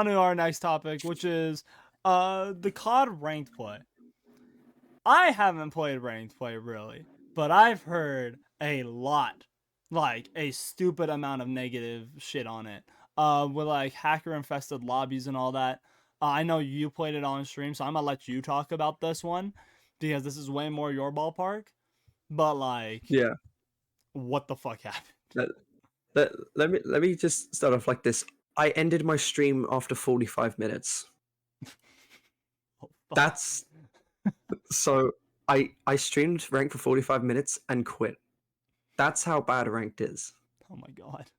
On to our next topic, which is the COD ranked play. I haven't played ranked play really, but I've heard a lot, like a stupid amount of negative shit on it. With like hacker infested lobbies and all that. I know you played it on stream, so I'm gonna let you talk about this one because this is way more your ballpark. But like, Yeah. what the fuck happened? Let, let me just start off like this. I ended my stream after 45 minutes. Oh, fuck. That's so I streamed ranked for 45 minutes and quit. That's how bad ranked is. Oh my god.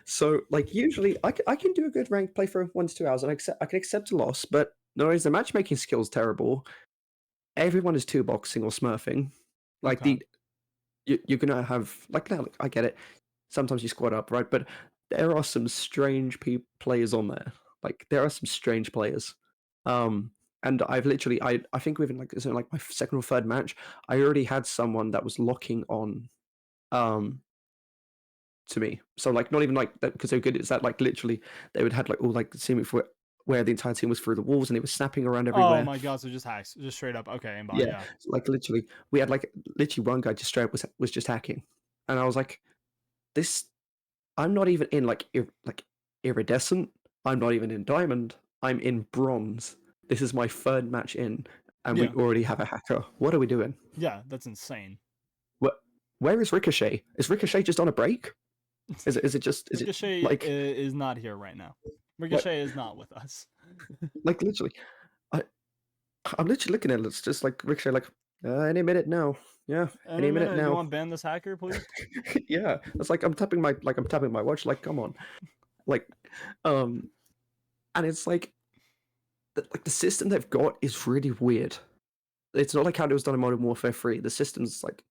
So like usually I can do a good ranked play for 1 to 2 hours and I can accept a loss, but no, the matchmaking skill's terrible. Everyone is two boxing or smurfing. Like Okay. you're gonna have like now I get it. Sometimes you squad up, right? But there are some strange players on there. Like there are some strange players. And I've literally I think within like my second or third match, I already had someone that was locking on um to me. So like not even like that because they're good. It's that like literally they would had like all like the team where the entire team was through the walls and it was snapping around Oh everywhere. my god, so just hacks. Just straight up. Okay, aimbot, Yeah, yeah. like literally we had like literally one guy just straight up was just hacking, and I was like, this. I'm not even in like iridescent. I'm not even in diamond. I'm in bronze. This is my third match in, and we Yeah. already have a hacker. What are we doing? Yeah, that's insane. What? Where is Ricochet? Is Ricochet just on a break? Is it just is it Ricochet like is not here right now. what Ricochet is not with us. like literally? I I'm literally looking at it. It's just like Ricochet, like any minute now. Yeah, Any any minute minute, you now. want to ban this hacker, please? Yeah, it's like I'm tapping my watch. Like, come on, like, um, and it's like the system they've got is really weird. It's not like how it was done in Modern Warfare 3. The system's like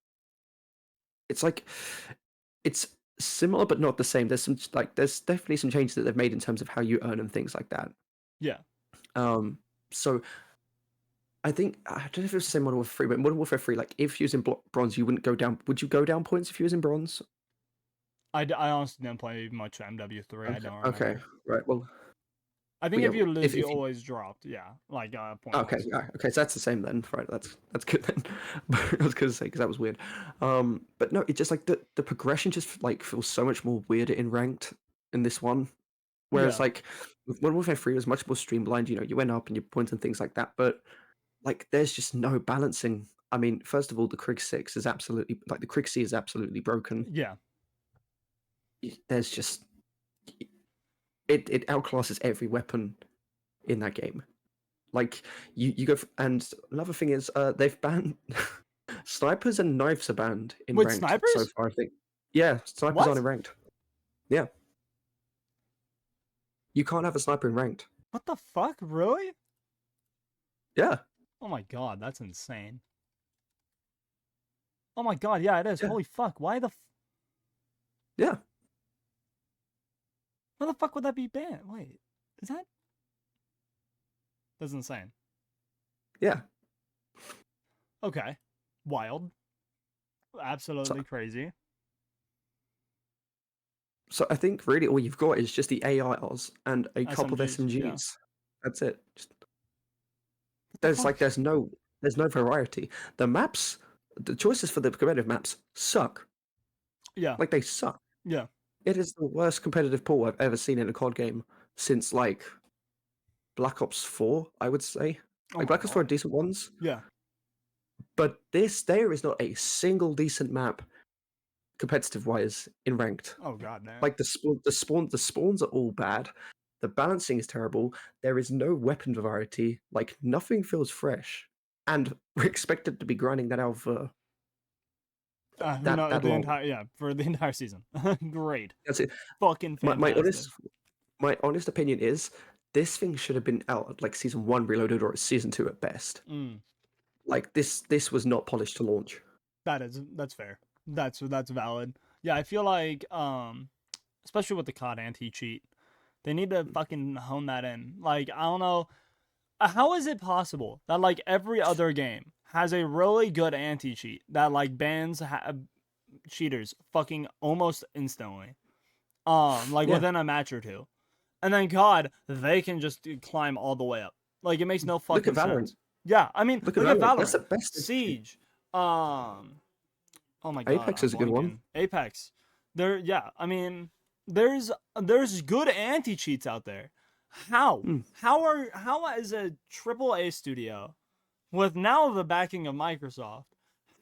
it's similar but not the same. There's definitely some changes that they've made in terms of how you earn and things like that. Yeah. So I think I don't know if it was the same Modern Warfare 3, but Modern Warfare 3, like if you was in bronze, you wouldn't go down. Would you go down points if you was in bronze? I honestly didn't play much MW3. I Okay, don't okay, remember. right. Well, I think yeah, if you lose, you if you always dropped. Yeah, like point okay, wise. yeah, okay, so that's the same then. Right, that's good then. I was gonna say because that was weird. But no, it just like the progression just like feels so much more weirder in ranked in this one. Whereas Yeah. like with Modern Warfare 3 was much more streamlined. You know, you went up and you point and things like that. But like, there's just no balancing. I mean, first of all, the Krig 6 is absolutely like the Krig C is absolutely broken. Yeah. There's just it outclasses every weapon in that game. Like you go and another thing is they've banned snipers and knives are banned in Wait, ranked so snipers? far. I think yeah, snipers aren't What? in ranked. Yeah, you can't have a sniper in ranked. What the fuck? Really? Yeah, Oh my god, that's insane. Oh my god, yeah, it is. yeah, Holy fuck. yeah. Why the fuck would that be banned? Wait, is that? That's insane. Yeah. Okay. Wild. So, Absolutely crazy. so I think really all you've got is just the AIs and a couple of SMGs, yeah. SMGs. That's it. What the fuck? There's no variety. The maps, the choices for the competitive maps suck. Yeah. Like they suck. Yeah. It is the worst competitive pool I've ever seen in a COD game since like Black Ops 4, I would say. Oh Like my Black Ops 4 are god. decent ones, Yeah. but there is not a single decent map competitive wise in ranked. Oh god damn. Like the spawns are all bad. The balancing is terrible. There is no weapon variety. Like nothing feels fresh, and we're expected to be grinding that out for No, that long. for the entire season. Great. That's it. Fucking My fantastic. my honest opinion is this thing should have been out at like season 1 reloaded or season 2 at best. Like this was not polished to launch. That's fair. That's valid. Yeah, I feel like especially with the COD anti-cheat, they need to fucking hone that in. Like, I don't know, how is it possible that like every other game has a really good anti-cheat that like bans cheaters fucking almost instantly, like Yeah. within a match or two, and then COD, they can just climb all the way up. Like it makes no Look at fucking Valorant. sense. Yeah, I mean, Look at look at Valorant. That's Valorant, the best. Siege, um, oh my god, Apex I'm is a good one. blanking. Apex. Yeah, I mean, there's good anti cheats out there. How? Hmm. How is a triple A studio with now the backing of Microsoft?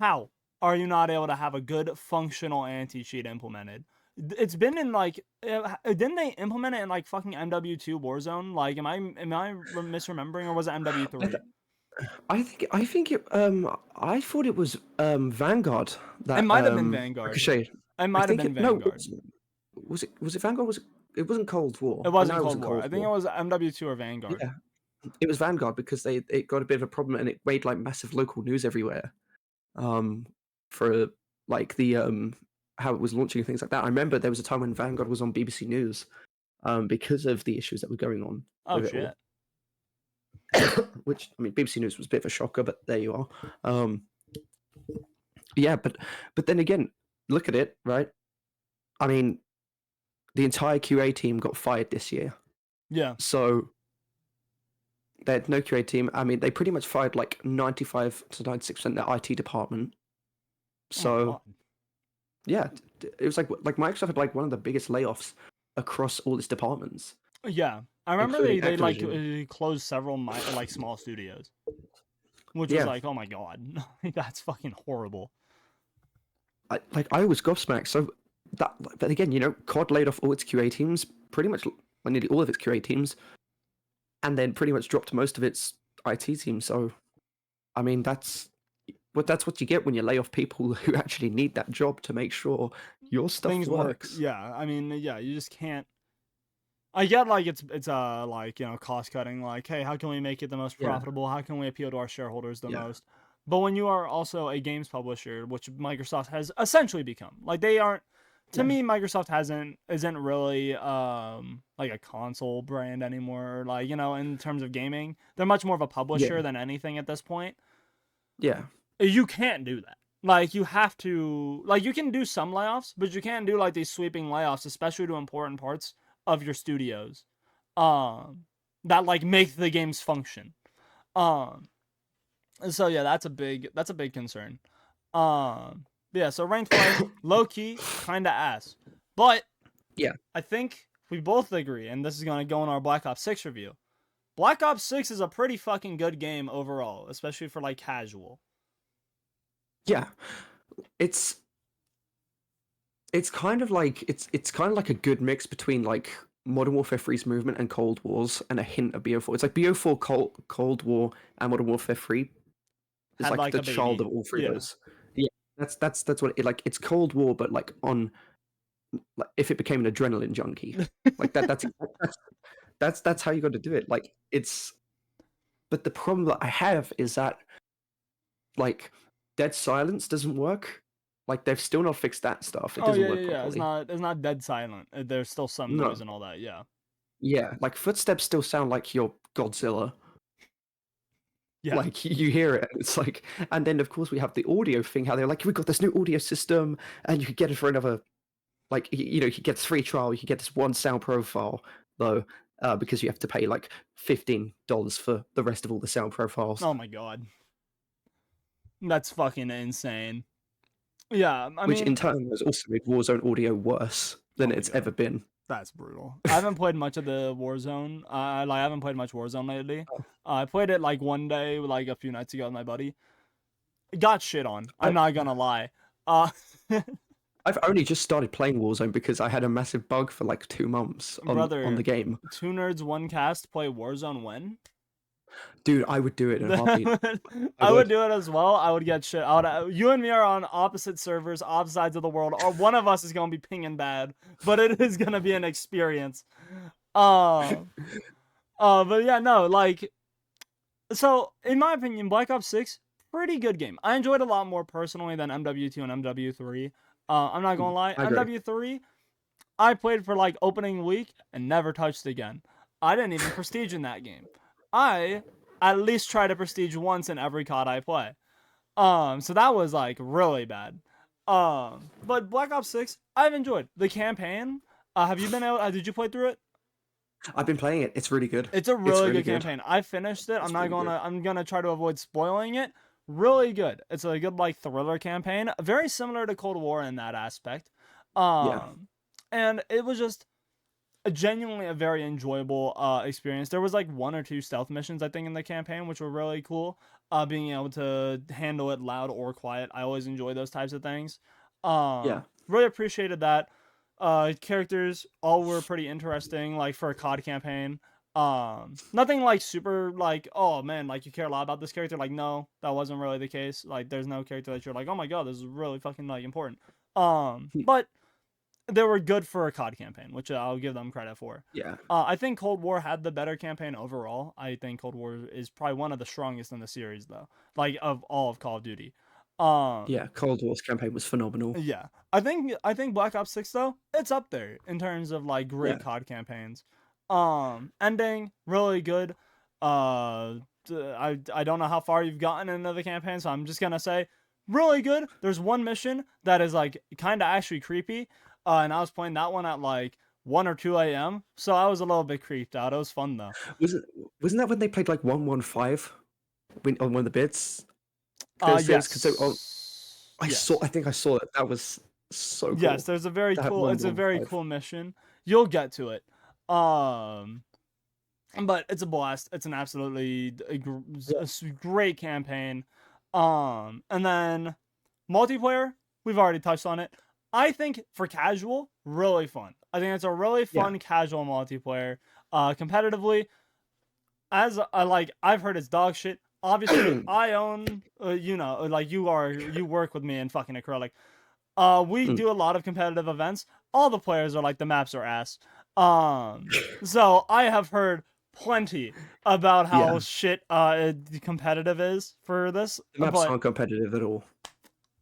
How are you not able to have a good functional anti cheat implemented? It's been in like, didn't they implement it in like fucking MW2 Warzone? Like, am I misremembering, or was it MW3? I thought it was Vanguard It that might have been Vanguard. Ricochet. It I might have think been it no Vanguard. was it Vanguard? It wasn't Cold It War. I know wasn't it Cold wasn't War. Cold I think it War. was MW2 or Vanguard. Yeah, it was Vanguard because it got a bit of a problem and it made like massive local news everywhere. Um, for like the how it was launching and things like that. I remember there was a time when Vanguard was on BBC News because of the issues that were going on Oh with it all. shit. Which I mean, BBC News was a bit of a shocker, but there you are. Yeah, but then again, look at it, right? I mean, the entire QA team got fired this year, Yeah. so they had no QA team. I mean, they pretty much fired like 95 to 96% of their IT department. Oh my So god. yeah, it was like Microsoft had like one of the biggest layoffs across all its departments, Yeah. I remember including they like Activision. closed several like small studios, which was Yeah, like, oh my god, that's fucking horrible. I was gobsmacked. So that, but again, COD laid off all its QA teams, pretty much nearly all of its QA teams, and then pretty much dropped most of its IT team. So, I mean, that's what you get when you lay off people who actually need that job to make sure your stuff Things work. works. Yeah. I mean, yeah, you just can't. I get like it's like, cost cutting, like, hey, how can we make it the most Yeah, profitable? How can we appeal to our shareholders the yeah, most? But when you are also a games publisher, which Microsoft has essentially become, like they aren't, to yeah, me, Microsoft isn't really like a console brand anymore. Like, in terms of gaming, they're much more of a yeah, publisher than anything at this point. yeah, You can't do that. Like you have to, like, you can do some layoffs, but you can't do like these sweeping layoffs, especially to important parts of your studios, um, that like make the games function. Um, so yeah, that's a big concern. Yeah. So ranked play, low key, kind of ass, but yeah, I think we both agree, and this is gonna go in our Black Ops 6 review. Black Ops 6 is a pretty fucking good game overall, especially for like casual. yeah. It's it's kind of like a good mix between like Modern Warfare 3's movement and Cold Wars and a hint of BO4. It's like BO4, Cold War, and Modern Warfare 3 is Had like like the a child baby. of all three of Yeah. those. Yeah, that's what it like. It's Cold War, but like on like if it became an adrenaline junkie, like that's how you got to do it. Like it's, but the problem that I have is that like Dead Silence doesn't work. Like they've still not fixed that stuff. It Oh doesn't yeah, work yeah, yeah. It's properly. not dead silent. There's still some noise No. and all that. Yeah. Yeah, like footsteps still sound like your Godzilla. Yeah. Like you hear it, and it's like, and then of course we have the audio thing. How they're like, we got this new audio system, and you could get it for another, like you could get this free trial. You could get this one sound profile though, because you have to pay like $15 for the rest of all the sound profiles, Oh my god. That's fucking insane. Yeah. I which in mean, turn has also made Warzone audio worse than oh my it's ever god. been. That's brutal. I haven't played much of the Warzone. I haven't played much Warzone lately. I played it like one day, like a few nights ago with my buddy. Got shit on. I'm I, not gonna lie. Uh, I've only just started playing Warzone because I had a massive bug for like 2 months on the brother, game. two nerds, one cast play Warzone when? Dude, I would do it in a heartbeat. I I would would. do it as well. I would get shit. You and me are on opposite servers, opposite sides of the world. Or one of us is gonna be pinging bad, but it is gonna be an experience. Uh, but yeah, no, like, so in my opinion, Black Ops 6, pretty good game. I enjoyed it a lot more personally than MW2 and MW3. I'm not gonna lie, I agree. MW3, I played for like opening week and never touched again. I didn't even prestige in that game. I at least try to prestige once in every COD I play. So that was like really bad. But Black Ops 6, I've enjoyed the campaign. Have you been able? Did you play through it? I've been playing it. It's really good. It's a It's really really good good. campaign. I finished it. It's really good. I'm gonna try to avoid spoiling it. Really good. It's a good like thriller campaign, very similar to Cold War in that aspect. Yeah. Um, and it was just genuinely a very enjoyable experience. There was like one or two stealth missions I think in the campaign, which were really cool. Being able to handle it loud or quiet. I always enjoy those types of things. Yeah. Really appreciated that. Characters all were pretty interesting, like for a COD campaign. Nothing like super like, oh man, like you care a lot about this character. Like, no, that wasn't really the case. Like, there's no character that you're like, oh my god, this is really fucking like important. But they were good for a COD campaign, which I'll give them credit for. Yeah. I think Cold War had the better campaign overall. I think Cold War is probably one of the strongest in the series, though, like of all of Call of Duty. Yeah. Cold War's campaign was phenomenal. Yeah, I think Black Ops 6 though, it's up there in terms of like great Yeah. COD campaigns. Ending really good. I don't know how far you've gotten into the campaign, so I'm just gonna say really good. There's one mission that is like kind of actually creepy, and I was playing that one at like 1 or 2 a.m. So I was a little bit creeped out. It was fun though. Wasn't wasn't that when they played like 115 on one of the bits? Because there was Yes. I think I saw it. That was so Yes, cool. there's a very That cool it's a very 115. cool mission. You'll get to it. Um but it's a blast. It's an absolutely Yeah. great campaign. And then multiplayer, we've already touched on it. I think for casual, really fun. I think it's a really Yeah. fun casual multiplayer. Competitively, as I like, I've heard it's dog shit. Obviously, I own, like you work with me in fucking acrylic. We Mm. do a lot of competitive events. All the players are like the maps are ass. So I have heard plenty about how Yeah. shit competitive is for this, The maps but aren't competitive at all.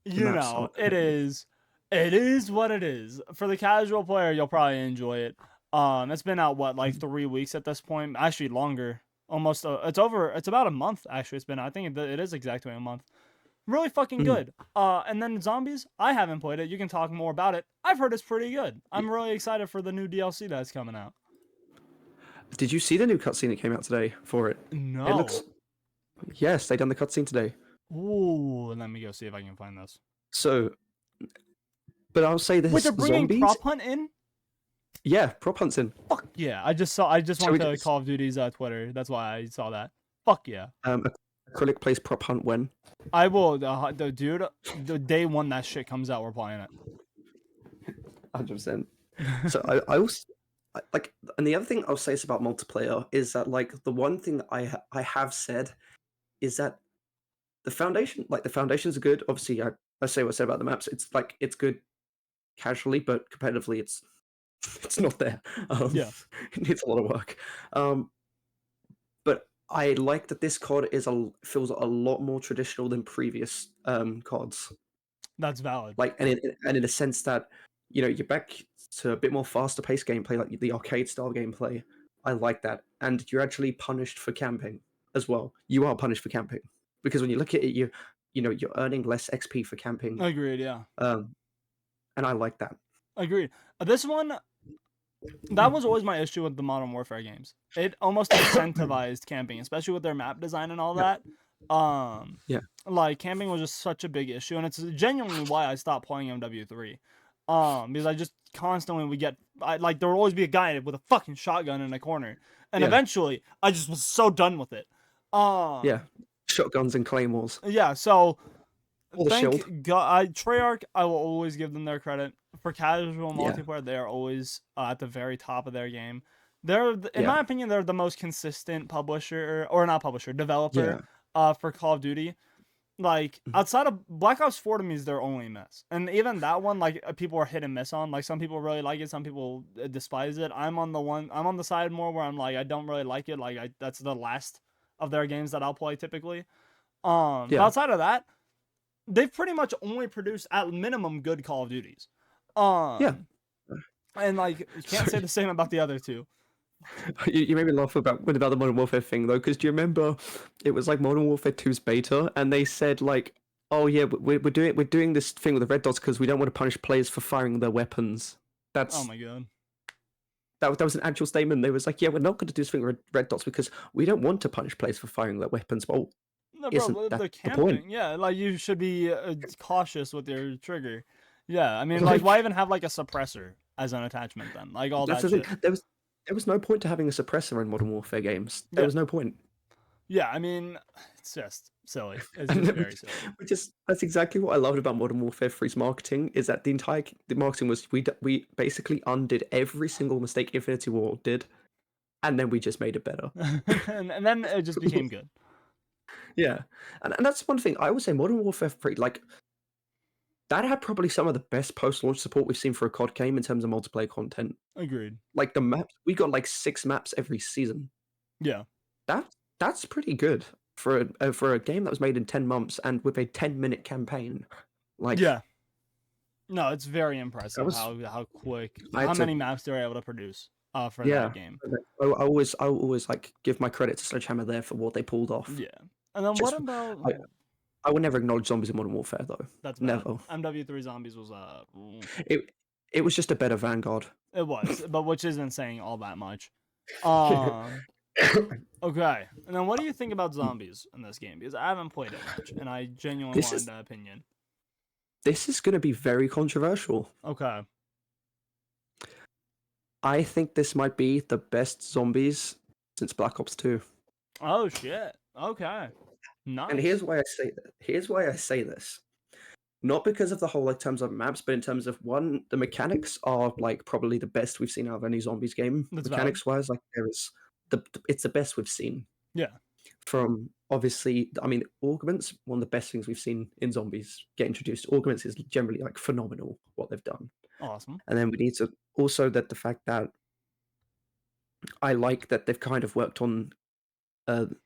The you maps know, aren't competitive. it is what it is. For the casual player, you'll probably enjoy it. It's been out what like Mm. 3 weeks at this point, actually longer. Almost, it's over. It's about a month actually. It's been. I think it is exactly a month. Really fucking Mm. good. And then zombies, I haven't played it. You can talk more about it. I've heard it's pretty good. I'm really excited for the new DLC that's coming out. Did you see the new cutscene that came out today for it? It looks. No. Yes, they done the cutscene today. Ooh, let me go see if I can find this. So, but I'll say Wait, this: they're bringing zombies. Prop Hunt in? Yeah, prop hunts in. Fuck yeah! I just saw. I just So went we to just Call of Duty's Twitter. That's why I saw that. Fuck yeah! acrylic plays prop hunt when. I will. The dude, the day one that shit comes out, we're playing it. 100%. So I also like, and the other thing I'll say is about multiplayer is that like the one thing that I have said is that the foundations are good. Obviously, I say what I said about the maps. It's like it's good casually, but competitively, it's not there. Yeah, It needs a lot of work. But I like that this COD feels a lot more traditional than previous CODs. that's valid. Like, and in a sense that you're back to a bit more faster paced gameplay, like the arcade style gameplay. I like that, and you're actually punished for camping as well. You are punished for camping because when you look at it, you're earning less XP for camping, Agreed. Yeah, um, and I like that. agreed. This one, that was always my issue with the Modern Warfare games. It almost incentivized camping, especially with their map design and all Yeah, that. Um, yeah, like camping was just such a big issue, and it's genuinely why I stopped playing MW3. Because I just constantly would get, like there would always be a guy with a fucking shotgun in a corner, and yeah, eventually I just was so done with it. yeah. Um, Shotguns and claymores, yeah, so or the shield. thank God, Treyarch. I will always give them their credit for casual Yeah, multiplayer. They are always at the very top of their game. They're, in yeah, my opinion, they're the most consistent publisher or not publisher developer yeah, for Call of Duty. Like mhm, outside of Black Ops 4 to me is their only miss, and even that one, like people are hit and miss on. Like some people really like it, some people despise it. I'm on the side more where I'm like I don't really like it. Like that's the last of their games that I'll play typically. But yeah, outside of that, they've pretty much only produced at minimum good Call of Duties. yeah. Um, and like you can't say Sorry. the same about the other two. You made me laugh about the Modern Warfare thing though, because do you remember it was like Modern Warfare 2's beta, and they said like, "Oh yeah, we're doing this thing with the red dots because we don't want to punish players for firing their weapons." Oh That's my god. That was an actual statement. They was like, yeah, we're not going to do this thing with red dots because we don't want to punish players for firing their weapons. Well, No, isn't bro, that the the point? camping, yeah, like you should be cautious with your trigger. Yeah, I mean, like, why Like even have like a suppressor as an attachment then? Like all that's that the thing. shit. There was no point to having a suppressor in Modern Warfare games. There Yeah, was no point. yeah. I mean, it's just silly. It's And just then very silly. which is that's exactly what I loved about Modern Warfare 3's marketing is that the marketing was we basically undid every single mistake Infinity War did, and then we just made it better. And then it just became good. Yeah, and that's one thing I would say. Modern Warfare 3, like that had probably some of the best post-launch support we've seen for a COD game in terms of multiplayer content. Agreed. Like the maps, we got like 6 maps every season. Yeah. That that's pretty good for a game that was made in 10 months and with a 10-minute campaign. Like Yeah. No, it's very that impressive was how quick, I how had to many maps they were able to produce for that yeah. game. I always like give my credit to Sledgehammer there for what they pulled off. Yeah. And then what Just about I would never acknowledge zombies in Modern Warfare though. that's bad. Never. MW3 Zombies was It it was just a better Vanguard. it was, but which isn't saying all that much. Yeah. Okay. And then what do you think about zombies in this game? Because I haven't played it much, and I genuinely this wanted is an opinion. this is going to be very controversial. Okay. I think this might be the best zombies since Black Ops 2. Oh shit. Okay. And Nice. here's why I say that. Here's why I say this. Not because of the whole like terms of maps, but in terms of one, the mechanics are like probably the best we've seen out of any zombies game. That's valid. Mechanics wise, like there is it's the best we've seen. Yeah. From obviously, I mean, augments, one of the best things we've seen in zombies get introduced. Augments is generally like phenomenal what they've done. Awesome. And then we need to also that the fact that I like that they've kind of worked on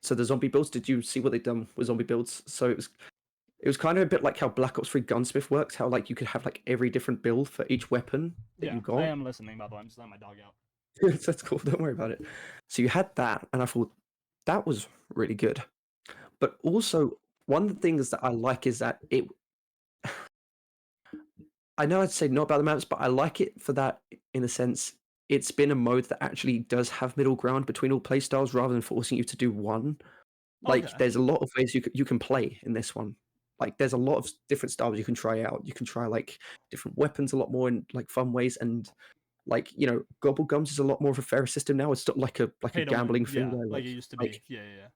so the zombie builds. Did you see what they've done with zombie builds? So it was kind of a bit like how Black Ops 3 Gunsmith works, how like you could have like every different build for each weapon that Yeah. you I got. am listening, by the way. I'm just letting my dog out. That's cool, don't worry about it. So you had that, and I thought that was really good. But also, one of the things that I like is that it I know I'd say not about the maps, but I like it for that in a sense. It's been a mode that actually does have middle ground between all playstyles rather than forcing you to do one. Like, Okay. there's a lot of ways you can play in this one. Like, there's a lot of different styles you can try out. You can try like different weapons a lot more in like fun ways, and like gobble gums is a lot more of a fair system now. It's not like a Pay to win. gambling thing Yeah. where Like it used to be. like Yeah. Yeah.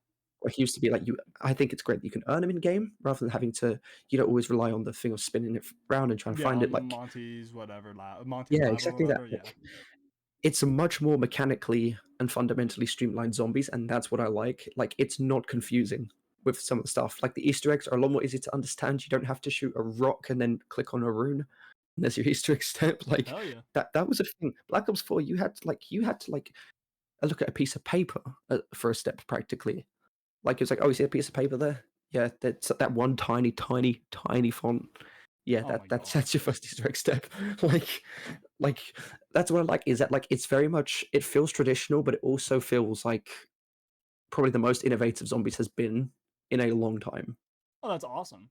it used to be like you. I think it's great that you can earn them in game rather than having to always rely on the thing of spinning it around and trying to Yeah. find it. On Like Monty's whatever lab. Monty's yeah, lab or exactly that. whatever. Yeah. Like, it's a much more mechanically and fundamentally streamlined zombies, and that's what I like. Like it's not confusing with some of the stuff. Like the Easter eggs are a lot more easy to understand. You don't have to shoot a rock and then click on a rune. And there's your Easter egg step. Like Hell yeah. that was a thing. Black Ops 4, you had to like look at a piece of paper for a step practically. Like it's like, oh, you see a piece of paper there? Yeah, that's that one tiny, tiny, tiny font. Yeah, Oh my god. that's your first Easter egg step. Like that's what I like is that like it's very much it feels traditional, but it also feels like probably the most innovative zombies has been in a long time. Oh, that's awesome.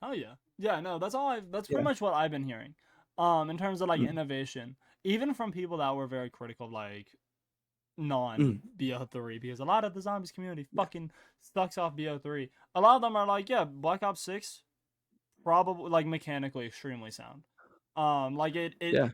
Hell yeah. Yeah, no, that's all that's pretty Yeah. much what I've been hearing. In terms of like Mm, innovation, even from people that were very critical of like non mm, BO3, because a lot of the zombies community yeah. fucking sucks off BO3. A lot of them are like, yeah, Black Ops 6 probably like mechanically extremely sound. Like Yeah.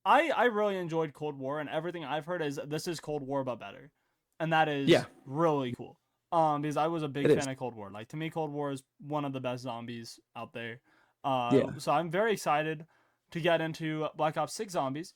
I really enjoyed Cold War, and everything I've heard is this is Cold War but better. And that Yeah. is really cool. Because I was a big It is. fan of Cold War. Like to me, Cold War is one of the best zombies out there. Yeah. So I'm very excited to get into Black Ops 6 zombies.